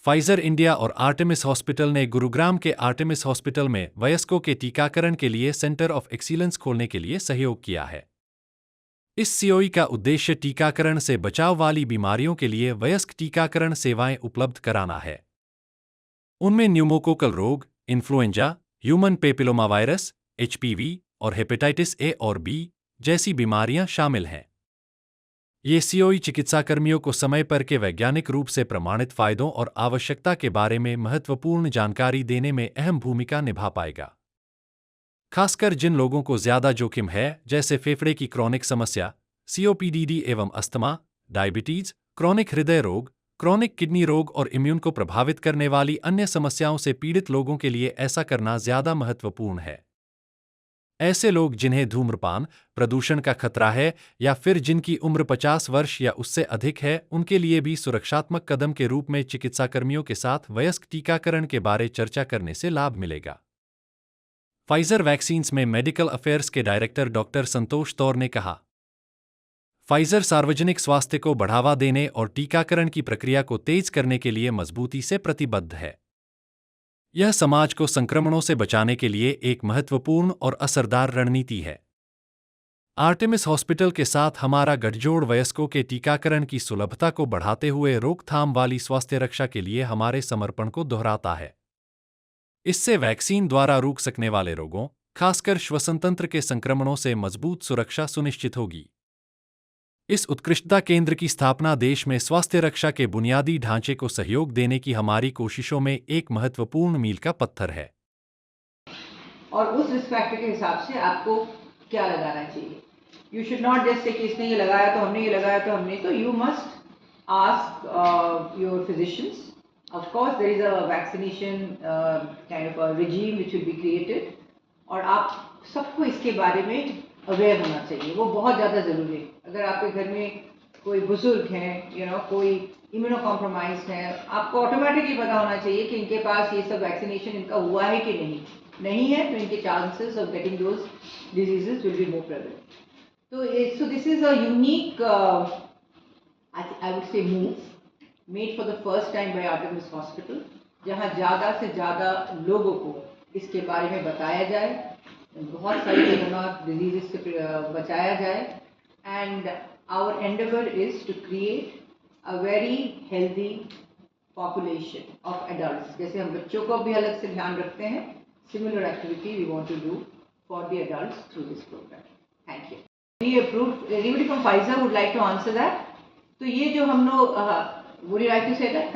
Pfizer India और Artemis hospital ने गुरुग्राम के आर्टेमिस हॉस्पिटल में वयस्कों के टीकाकरण के लिए सेंटर ऑफ एक्सीलेंस खोलने के लिए सहयोग किया है। इस सीओई का उद्देश्य टीकाकरण से बचाव वाली बीमारियों के लिए वयस्क टीकाकरण सेवाएं उपलब्ध कराना है। उनमें न्यूमोकोकल रोग, influenza, human papilloma virus, HPV और हेपेटाइटिस ए और बी जैसी बीमारियां शामिल हैं। ये सीओई चिकित्साकर्मियों को समय पर के वैज्ञानिक रूप से प्रमाणित फायदों और आवश्यकता के बारे में महत्वपूर्ण जानकारी देने में अहम भूमिका निभा पाएगा। खासकर जिन लोगों को ज्यादा जोखिम है, जैसे फेफड़े की क्रॉनिक समस्या, सीओपीडी एवं अस्थमा, डायबिटीज, क्रॉनिक हृदय रोग, क्रॉनिक किडनी रोग और इम्यून को प्रभावित करने वाली अन्य समस्याओं से पीड़ित लोगों के लिए ऐसा करना ज्यादा महत्वपूर्ण है। ऐसे लोग जिन्हें धूम्रपान, प्रदूषण का खतरा है या फिर जिनकी उम्र 50 वर्ष या उससे अधिक है, उनके लिए भी सुरक्षात्मक कदम के रूप में चिकित्साकर्मियों के साथ वयस्क टीकाकरण के बारे चर्चा करने से लाभ मिलेगा। फाइजर वैक्सीन्स में मेडिकल अफेयर्स के डायरेक्टर डॉक्टर संतोष तौर ने कहा, फाइजर सार्वजनिक स्वास्थ्य को बढ़ावा देने और टीकाकरण की प्रक्रिया को तेज करने के लिए मजबूती से प्रतिबद्ध है। यह समाज को संक्रमणों से बचाने के लिए एक महत्वपूर्ण और असरदार रणनीति है। आर्टेमिस हॉस्पिटल के साथ हमारा गठजोड़ वयस्कों के टीकाकरण की सुलभता को बढ़ाते हुए रोकथाम वाली स्वास्थ्य रक्षा के लिए हमारे समर्पण को दोहराता है। इससे वैक्सीन द्वारा रोक सकने वाले रोगों, खासकर श्वसन तंत्र के संक्रमणों से मजबूत सुरक्षा सुनिश्चित होगी। इस उत्कृष्टता केंद्र की स्थापना देश में स्वास्थ्य रक्षा के बुनियादी ढांचे को सहयोग देने की हमारी कोशिशों में एक महत्वपूर्ण मील का पत्थर है। और उस रिस्क फैक्टर के हिसाब से आपको क्या लगाना चाहिए। You should not just say कि इसने ये लगाया तो हमने, ये लगाया तो हमने, तो you must ask your physicians. Of course there is a vaccination kind of a regime which will be created, और आप सबको इसके बारे में अवेयर होना चाहिए, वो बहुत ज़्यादा ज़रूरी है। अगर आपके घर में कोई बुजुर्ग हैं, कोई इम्यूनो कॉम्प्रोमाइज्ड है, आपको ऑटोमेटिकली पता होना चाहिए कि इनके पास ये सब वैक्सीनेशन इनका हुआ है कि नहीं है, तो इनके chances of getting those diseases will be more prevalent. तो this is a unique I would say move made for the first time by Artemis hospital, जहाँ ज़्यादा से ज़्यादा लोगों को इसके बारे में बताया जाए, बहुत सारी कोरोना डिजीजेस से बचाया जाए, and our endeavour is to create a very healthy population of adults. जैसे हम बच्चों को भी अलग से ध्यान रखते हैं, similar activity we want to do for the adults through this programme. Thank you. Anybody from Pfizer would like to answer that? तो ये जो हम लोग would you like to say that?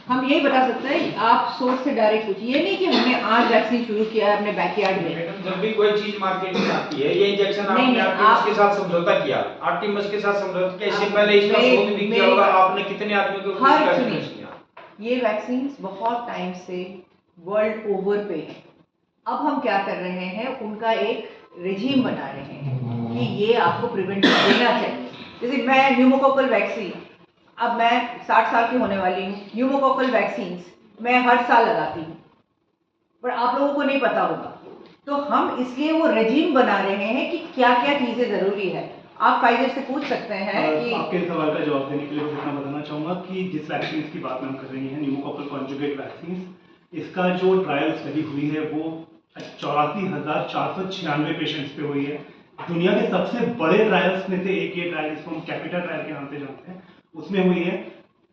हम यही बता सकते हैं, आप सोर्स से डायरेक्ट पूछिए, ये नहीं कि हमने आज वैक्सीन शुरू किया है अपने बैकयार्ड में। जब भी कोई चीज मार्केट में आती है, ये इंजेक्शन आपने आर्टिमस के साथ समझौता किया, आर्टिमस के साथ समझौता किया, इससे पहले इसका शोध भी किया होगा, आपने कितने आदमियों को किया? ये वैक्सीन बहुत टाइम से वर्ल्ड ओवर पे है। अब हम क्या कर रहे हैं, उनका एक रेजिम बना रहे हैं कि ये आपको प्रिवेंट देना चाहिए। जैसे मैं न्यूमोकोकल वैक्सीन, अब मैं 60 साल की होने वाली हूँ, न्यूमोकोकल वैक्सीन्स मैं हर साल लगाती हूँ, पर आप लोगों को नहीं पता होगा, तो हम इसलिए वो रेजिम बना रहे हैं कि क्या क्या चीज़ें ज़रूरी है। आप फाइजर से पूछ सकते हैं कि आपके सवाल का जवाब देने के लिए मैं बताना चाहूँगा कि जिस वैक्सीन की बात हम कर रहे हैं, न्यूमोकोकल कॉन्जुगेट वैक्सीन, इसका जो ट्रायल स्टडी हुई है वो 84,496 पेशेंट्स पे हुई है। दुनिया के सबसे बड़े ट्रायल्स में से एक ये ट्रायल, इसको हम कैपिटा ट्रायल के नाम से जानते हैं, उसमें हुई है।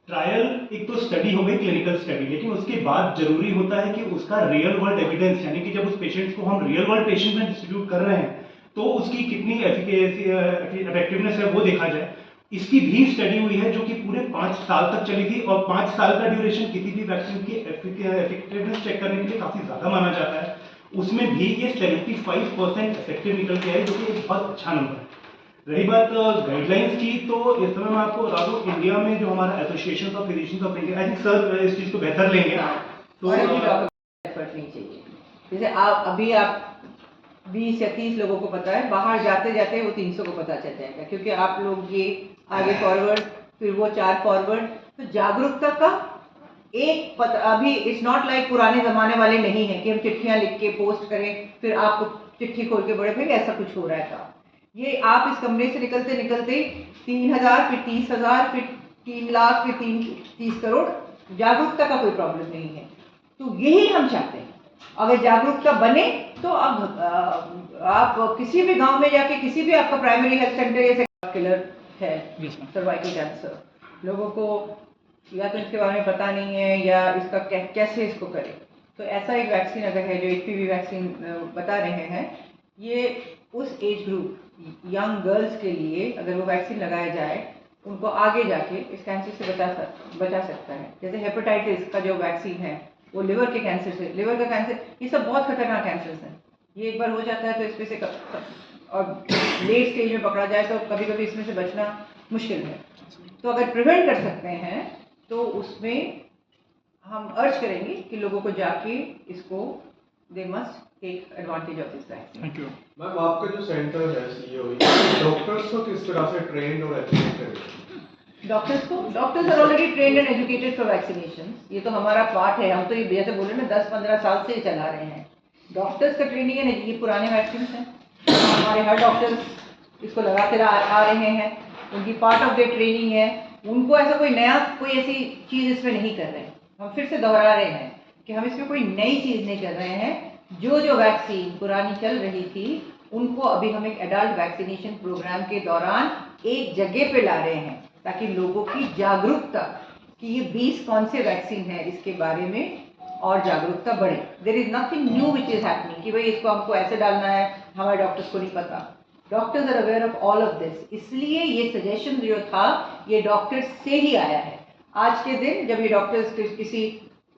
ट्रायल एक तो स्टडी हो गई, क्लिनिकल स्टडी, लेकिन उसके बाद जरूरी होता है कि उसका रियल वर्ल्ड एविडेंस, यानी कि जब उस पेशेंट्स को हम रियल वर्ल्ड पेशेंट में डिस्ट्रीब्यूट कर रहे हैं तो उसकी कितनी इफेक्टिवनेस है वो देखा जाए। इसकी भी स्टडी हुई है जो कि पूरे 5 साल तक चली थी, और 5 साल का ड्यूरेशन किसी भी वैक्सीन की इफेक्टिवनेस चेक करने के लिए काफी ज्यादा माना जाता है। उसमें भी ये 75% इफेक्टिव निकल के आए, जो कि एक बहुत अच्छा नंबर है। रही बात गाइडलाइंस की, तो इस समय मैं आपको बता दूं, इंडिया में जो हमारा association of physicians of India, I think sir इस चीज को बेहतर लेंगे, तो एफर्ट नहीं चाहिए। जैसे आप 20 या 30 लोगों को पता है, बाहर जाते जाते वो 300 को पता चल जाएगा, क्योंकि आप लोग ये आगे फॉरवर्ड, फिर वो 4 फॉरवर्ड, तो जागरूकता का एक पता। अभी इट्स नॉट लाइक पुराने जमाने वाले नहीं है कि हम चिट्ठियां लिख के पोस्ट करें, फिर आपको चिट्ठी खोल के बड़े, फिर ऐसा कुछ हो रहा था। ये आप इस कमरे से निकलते निकलते 3,000, फिर 30,000, फिर 3 लाख, फिर 30 करोड़ जागरूकता का कोई प्रॉब्लम नहीं है। तो यही हम चाहते हैं। अगर जागरूकता बने तो अब आप किसी भी गांव में जाके किसी भी आपका प्राइमरी हेल्थ सेंटर या किलर है सर्वाइकल कैंसर, लोगों को या तो इसके बारे में पता नहीं है या इसका कैसे इसको करें। तो ऐसा एक वैक्सीन अगर है जो HPV वैक्सीन बता रहे हैं, ये उस एज ग्रुप यंग गर्ल्स के लिए अगर वो वैक्सीन लगाया जाए उनको आगे जाके इस कैंसर से बचा सकता है। जैसे हेपेटाइटिस का जो वैक्सीन है वो लिवर के कैंसर से, लिवर का कैंसर, ये सब बहुत खतरनाक कैंसर्स हैं। ये एक बार हो जाता है तो इसमें से और लेट स्टेज में पकड़ा जाए तो कभी कभी इसमें से बचना मुश्किल है। तो अगर प्रिवेंट कर सकते हैं तो उसमें हम अर्ज करेंगे कि लोगों को जाके इसको they must take advantage of this vaccine. Thank you ma'am, आपका जो सेंटर है सीईओ, डॉक्टर्स को किस तरह से ट्रेंड और एजुकेट करें? Doctors are already trained and educated for vaccination. ये तो हमारा पार्ट है। हम तो ये जैसे बोले ना 10-15 साल से चला रहे हैं। डॉक्टर्स का ट्रेनिंग है, ये पुराने वैक्सीन हैं, हमारे हर डॉक्टर्स इसको लगाते आ रहे हैं, उनकी पार्ट ऑफ द ट्रेनिंग है। उनको ऐसा कोई ऐसी चीज़ इसमें नहीं कर रहे हैं। हम फिर से दोहरा रहे हैं कि हम इसमें कोई नई चीज़ नहीं कर रहे हैं। जो वैक्सीन पुरानी चल रही थी उनको अभी हम एक एडल्ट वैक्सीनेशन प्रोग्राम के दौरान एक जगह पे ला रहे हैं ताकि लोगों की जागरूकता कि ये 20 कौन से वैक्सीन है इसके बारे में और जागरूकता बढ़े। There is nothing new which is happening कि भाई इसको हमको ऐसे डालना है, हमारे डॉक्टर्स को नहीं पता। Doctors are aware of all of this. इसलिए ये सजेशन जो था ये डॉक्टर्स से ही आया है। आज के दिन जब ये डॉक्टर्स किसी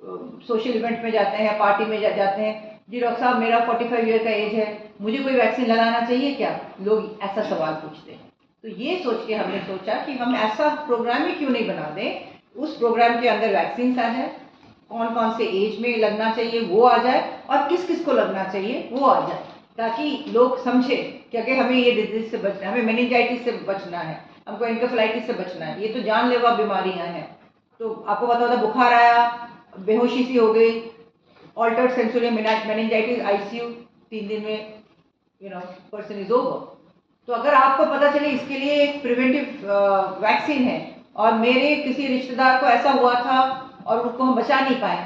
सोशल इवेंट में जाते हैं, पार्टी में जाते हैं, जी डॉक्टर साहब मेरा 45 ईयर का एज है, मुझे कोई वैक्सीन लगाना चाहिए क्या, लोग ऐसा सवाल पूछते हैं। तो ये सोच के हमने सोचा कि हम ऐसा प्रोग्राम ही क्यों नहीं बना दें, उस प्रोग्राम के अंदर वैक्सीन आ जाए, कौन कौन से एज में लगना चाहिए वो आ जाए और किस किस को लगना चाहिए वो आ जाए, ताकि लोग समझे कि अगर हमें ये डिजीज से बचना है, हमें मेनिंजाइटिस से बचना है, हमको एन्केफेलाइटिस से बचना है, ये तो जानलेवा बीमारियां हैं। तो आपको पता होता बुखार आया, बेहोशी सी हो गई, ऑल्टर्ड सेंसोरियम मेनिंजाइटिस, ICU 3 दिन में पर्सन इज ओवर। तो अगर आपको पता चले इसके लिए एक प्रिवेंटिव वैक्सीन है और मेरे किसी रिश्तेदार को ऐसा हुआ था और उसको हम बचा नहीं पाए,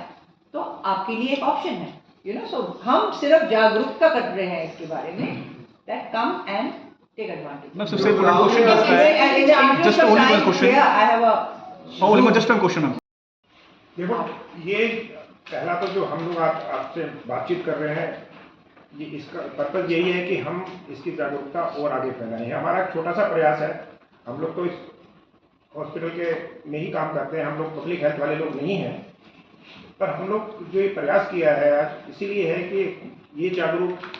तो आपके लिए एक ऑप्शन है। सो हम सिर्फ जागरूकता कर रहे हैं इसके बारे में, that come and take advantage. Ma'am सबसे बड़ा क्वेश्चन है, just only one question, I have only just one question. देखो, ये पहला तो जो हम लोग आपसे बातचीत कर रहे हैं, ये इसका पर्पज़ यही है कि हम इसकी जागरूकता और आगे फैलाएं। हमारा एक छोटा सा प्रयास है। हम लोग तो इस हॉस्पिटल के में ही काम करते हैं, हम लोग पब्लिक हेल्थ वाले लोग नहीं हैं, पर हम लोग जो ये प्रयास किया है आज इसीलिए है कि ये जागरूक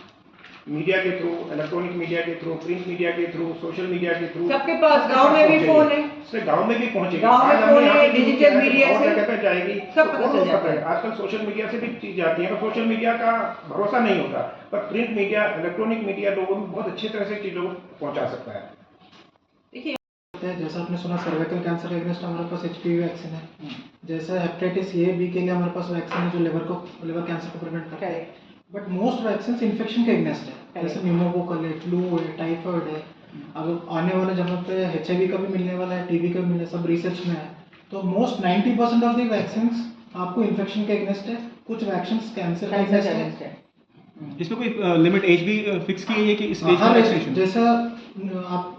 मीडिया के थ्रू, इलेक्ट्रॉनिक मीडिया के थ्रू, प्रिंट मीडिया के थ्रू, सोशल मीडिया के थ्रू, सबके पास गांव में भी फोन है, गांव में भी पहुंचेगी, गांव में फोन है, डिजिटल मीडिया से कहते जाएगी, सब पता चल जाता है। आजकल सोशल मीडिया से भी चीज जाती है, पर सोशल मीडिया का भरोसा नहीं होता, पर प्रिंट मीडिया, इलेक्ट्रॉनिक मीडिया लोगों में बहुत अच्छी तरह से चीजों को पहुंचा सकता है। देखिए, जैसा आपने सुना सर्वाइकल कैंसर के अगेंस्ट हमारे पास HPV वैक्सीन है, जैसा हेपेटाइटिस A-B के लिए हमारे पास वैक्सीन है जो लिवर कैंसर को प्रिवेंट करता है। बट मोस्ट वैक्सीन इन्फेक्शन के अगेंस्ट है, जैसे न्यूमोकोकल है, फ्लू है, टाइफाइड है। अब आने वाले जगह पे HIV का भी मिलने वाला है, TB का भी मिलने, सब रिसर्च में है। तो मोस्ट 90% ऑफ द वैक्सीन आपको इन्फेक्शन के अगेंस्ट है, कुछ वैक्सीन कैंसर के अगेंस्ट है। इसमें कोई लिमिट एज भी फिक्स की है कि इस एज हाँ, में वैक्सीनेशन? जैसा आप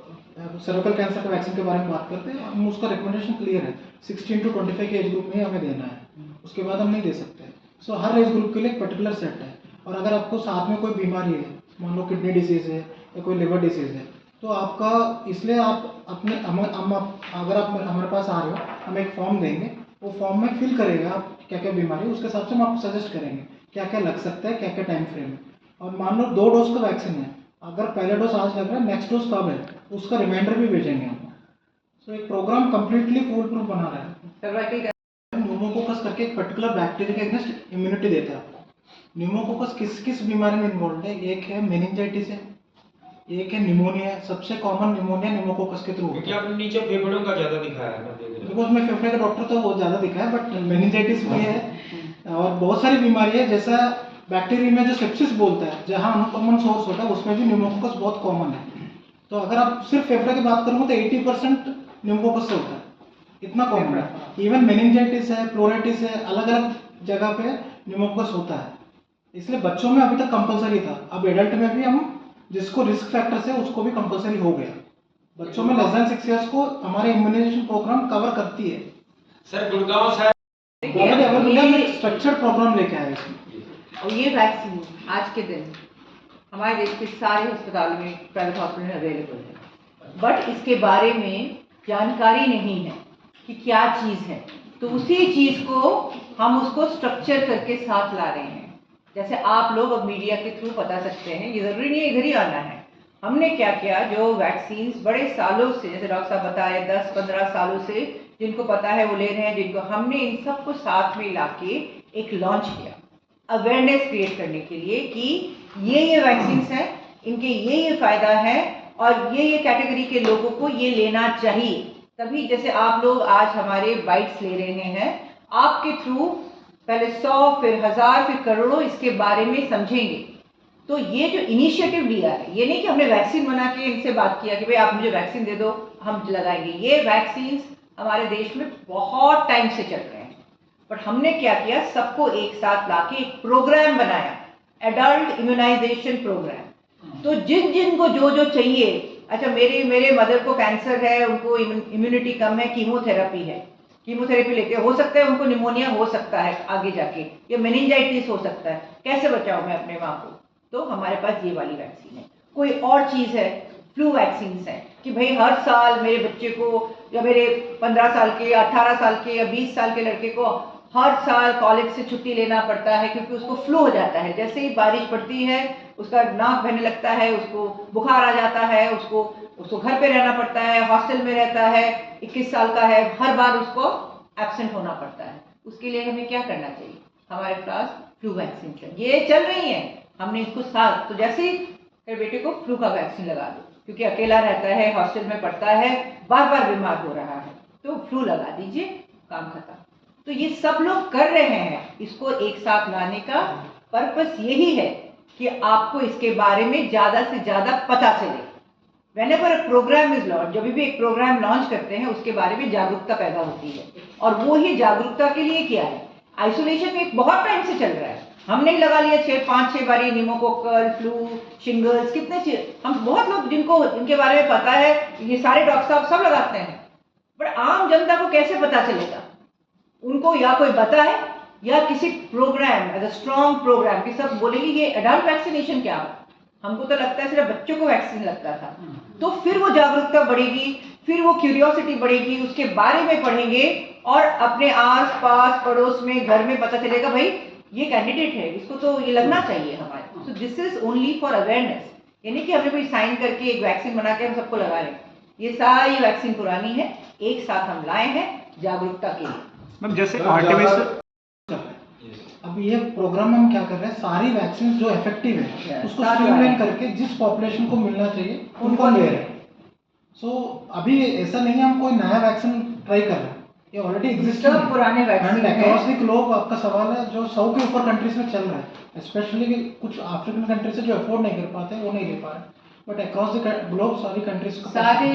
सर्वाइकल कैंसर के वैक्सीन के बारे में बात करते हैं, हम उसका रिकमेंडेशन क्लियर है, 16 to 25 के एज ग्रुप में हमें देना है, उसके बाद हम नहीं दे सकते। सो हर एज ग्रुप के लिए एक पर्टिकुलर सेट है। और अगर आपको साथ में कोई बीमारी है, मान लो किडनी डिसीज है या कोई लिवर डिसीज है, तो आपका इसलिए आप अपने अगर आप हमारे पास आ रहे हो, हम एक फॉर्म देंगे, वो फॉर्म में फिल करेगा आप क्या क्या बीमारी है, उसके हिसाब से हम आपको सजेस्ट करेंगे क्या क्या लग सकता है, क्या क्या टाइम फ्रेम है। और मान लो 2 डोज का वैक्सीन है, अगर पहला डोज आज लग रहा है, नेक्स्ट डोज कब है, उसका रिमाइंडर भी भेजेंगे हम। सो एक प्रोग्राम कम्प्लीटली फुल प्रूफ बना रहा है। सर्वाइकल न्यूमोकोकस करके एक पर्टिकुलर बैक्टीरिया के अगेंस्ट इम्यूनिटी देता है आपको। न्यूमोकोकस किस किस बीमारी में इन्वॉल्व है, एक है मेनिंजाइटिस है, एक है निमोनिया है। सबसे कॉमन निमोनिया न्यूमोकोकस के थ्रू क्योंकि आपने नीचे फेफड़ों का ज्यादा दिखाया है, मैं देख रहा हूं। बिकॉज मैं फेफड़े का डॉक्टर तो वो ज़्यादा दिखा है, बट मेनिंजाइटिस भी है और बहुत सारी बीमारी है। जैसा बैक्टीरिया में जो सेप्सिस बोलता है, जहाँ अनकॉमन सोर्स होता है, उसमें भी न्यूमोकोकस बहुत कॉमन है। तो अगर आप सिर्फ फेफड़े की बात करूँ तो 80% न्यूमोकोकस से होता है। इतना कॉमन है। इवन मेनिंजाइटिस है, प्लोराइटिस है, अलग अलग जगह पे न्यूमोकस होता है, इसलिए बच्चों में अभी तक कंपलसरी था। अब एडल्ट में भी हम जिसको रिस्क फैक्टर्स है उसको भी कंपलसरी हो गया। बच्चों में लेस देन 6 ईयर्स को हमारे इम्यूनाइजेशन प्रोग्राम कवर करती है। सर गुड़गांव साहब स्ट्रक्चर्ड प्रोग्राम लेके आए इसमें। और ये वैक्सीन आज के दिन हमारे देश के सारे अस्पतालों में, प्राइवेट हॉस्पिटल में अवेलेबल है, बट इसके बारे में जानकारी नहीं है कि क्या चीज़ है। तो उसी चीज़ को हम उसको स्ट्रक्चर करके साथ ला रहे हैं। जैसे आप लोग अब मीडिया के थ्रू बता सकते हैं, ये ज़रूरी नहीं है इधर ही आना है। हमने क्या किया, जो वैक्सीन बड़े सालों से, जैसे डॉक्टर साहब बताए 10-15 सालों से जिनको पता है वो ले रहे हैं, जिनको हमने इन सबको साथ में ला के एक लॉन्च किया अवेयरनेस क्रिएट करने के लिए कि ये वैक्सीन है, इनके ये फ़ायदा है और ये कैटेगरी के लोगों को ये लेना चाहिए। तभी जैसे आप लोग आज हमारे बाइट्स ले रहे हैं, आपके थ्रू पहले 100 फिर 1000 फिर करोड़ों इसके बारे में समझेंगे। तो ये जो इनिशिएटिव लिया है, ये नहीं कि हमने वैक्सीन बना के इनसे बात किया कि भाई आप मुझे वैक्सीन दे दो हम लगाएंगे। ये वैक्सीन हमारे देश में बहुत टाइम से चल रहे हैं, बट हमने क्या किया, सबको एक साथ लाके एक प्रोग्राम बनाया, एडल्ट इम्यूनाइजेशन प्रोग्राम। तो जिनको जो चाहिए, अच्छा मेरे मदर को कैंसर है, उनको इम्यूनिटी कम है, कीमोथेरेपी है, कीमोथेरेपी लेते हो सकता है उनको निमोनिया हो सकता है आगे जाके, या मेनिंजाइटिस हो सकता है, कैसे बचाऊं मैं अपने माँ को? तो हमारे पास ये वाली वैक्सीन है। कोई और चीज़ है, फ्लू वैक्सीन है कि भाई हर साल मेरे बच्चे को या मेरे 15 साल के, 18 साल के या 20 साल के लड़के को हर साल कॉलेज से छुट्टी लेना पड़ता है क्योंकि उसको फ्लू हो जाता है। जैसे ही बारिश पड़ती है उसका नाक बहने लगता है, उसको बुखार आ जाता है, उसको घर पे रहना पड़ता है, हॉस्टल में रहता है, 21 साल का है, हर बार उसको एब्सेंट होना पड़ता है। उसके लिए हमें क्या करना चाहिए? हमारे पास फ्लू वैक्सीन है, ये चल रही है, हमने इसको साथ, तो जैसे ही मेरे बेटे को फ्लू का वैक्सीन लगा दो क्योंकि अकेला रहता है, हॉस्टल में पढ़ता है, बार बार बीमार हो रहा है, तो फ्लू लगा दीजिए, काम खत्म। तो ये सब लोग कर रहे हैं। इसको एक साथ लाने का पर्पस यही है कि आपको इसके बारे में ज़्यादा से ज़्यादा पता चले। Whenever a program is launched, जब भी एक प्रोग्राम लॉन्च करते हैं उसके बारे में जागरूकता पैदा होती है, और वो ही जागरूकता के लिए क्या है, आइसोलेशन में एक बहुत टाइम से चल रहा है, हमने ही लगा लिया 5-6 बारी निमोकोकल, फ्लू, शिंगल्स, कितने चीज, हम बहुत लोग जिनको इनके बारे में पता है, ये सारे डॉक्टर साहब सब लगाते हैं, बट आम जनता को कैसे पता चलेगा? उनको या कोई बताए या किसी programme, as a strong programme कि सब बोलेंगे ये एडल्ट वैक्सीनेशन क्या है, हमको तो लगता है सिर्फ बच्चों को वैक्सीन लगता था, तो फिर वो जागरूकता बढ़ेगी, फिर वो क्यूरियोसिटी बढ़ेगी, उसके बारे में पढ़ेंगे और अपने आस पास पड़ोस में घर में पता चलेगा भाई ये कैंडिडेट है, इसको तो ये लगना चाहिए हमारे। So this is only for awareness, यानी कि हमने कोई साइन करके एक वैक्सीन बना के हम सबको लगा रहे हैं, ये सारी वैक्सीन पुरानी है, एक साथ हम लाए हैं जागरूकता के लिए। मैम जैसे आर्टेमिस, अब ये प्रोग्राम हम क्या कर रहे हैं, सारी वैक्सीन जो इफेक्टिव है उसको स्ट्रीमलाइन करके जिस पॉपुलेशन को मिलना चाहिए उनको ले रहे हैं। सो अभी ऐसा नहीं है हम कोई नया वैक्सीन ट्राई कर रहे हैं, ये ऑलरेडी एग्जिस्ट है, पुराने वैक्सीन अक्रॉस द ग्लोब। आपका सवाल है जो 100 के ऊपर कंट्रीज में चल रहा है, स्पेशली कुछ अफ्रीकन कंट्रीज जो अफोर्ड नहीं कर पाते वो नहीं ले पा रहे, बट अक्रॉस द ग्लोब सारी कंट्रीज सारे